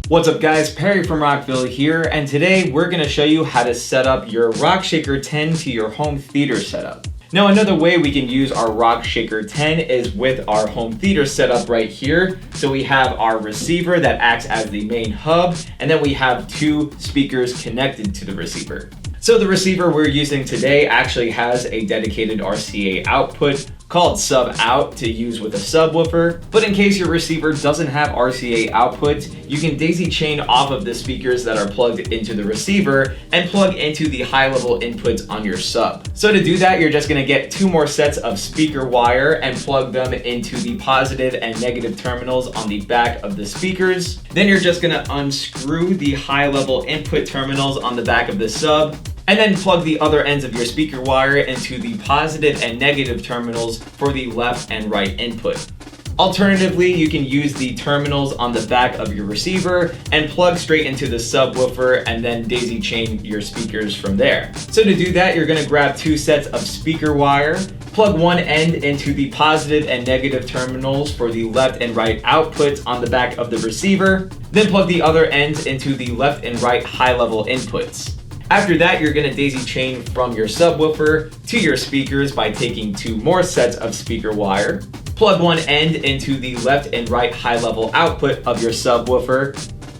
What's up guys, Perry from Rockville here, and today we're going to show you how to set up your Rock Shaker 10 to your home theater setup. Now another way we can use our Rock Shaker 10 is with our home theater setup right here. So we have our receiver that acts as the main hub, and then we have two speakers connected to the receiver. So the receiver we're using today actually has a dedicated RCA output called sub out to use with a subwoofer, but in case your receiver doesn't have RCA output, you can daisy chain off of the speakers that are plugged into the receiver and plug into the high level inputs on your sub. So to do that, you're just going to get two more sets of speaker wire and plug them into the positive and negative terminals on the back of the speakers. Then you're just going to unscrew the high level input terminals on the back of the sub, and then plug the other ends of your speaker wire into the positive and negative terminals for the left and right input. Alternatively, you can use the terminals on the back of your receiver and plug straight into the subwoofer and then daisy chain your speakers from there. So to do that, you're going to grab two sets of speaker wire, plug one end into the positive and negative terminals for the left and right outputs on the back of the receiver, then plug the other ends into the left and right high-level inputs. After that, you're going to daisy chain from your subwoofer to your speakers by taking two more sets of speaker wire, plug one end into the left and right high-level output of your subwoofer,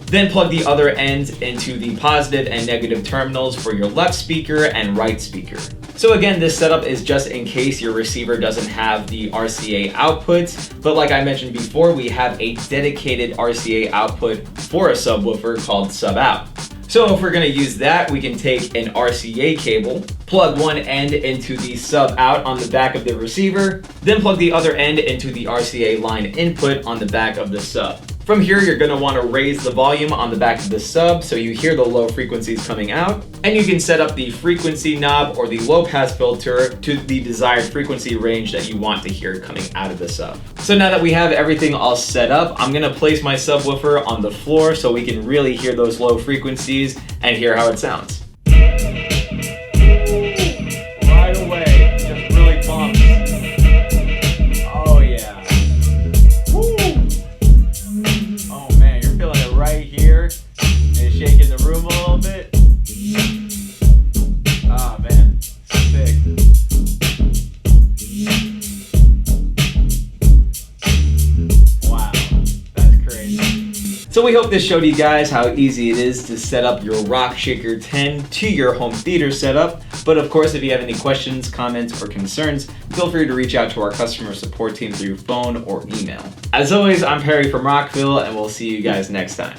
then plug the other ends into the positive and negative terminals for your left speaker and right speaker. So again, this setup is just in case your receiver doesn't have the RCA output, but like I mentioned before, we have a dedicated RCA output for a subwoofer called sub out. So if we're going to use that, we can take an RCA cable, plug one end into the sub out on the back of the receiver, then plug the other end into the RCA line input on the back of the sub. From here, you're going to want to raise the volume on the back of the sub so you hear the low frequencies coming out, and you can set up the frequency knob or the low pass filter to the desired frequency range that you want to hear coming out of the sub. So now that we have everything all set up, I'm going to place my subwoofer on the floor so we can really hear those low frequencies and hear how it sounds. Right away, just really bumps. Oh yeah. Woo. Oh man, you're feeling it right here. And shaking the room a little bit. Ah man, sick. Wow, that's crazy. So we hope this showed you guys how easy it is to set up your Rock Shaker 10 to your home theater setup. But of course, if you have any questions, comments, or concerns, feel free to reach out to our customer support team through phone or email. As always, I'm Perry from Rockville, and we'll see you guys next time.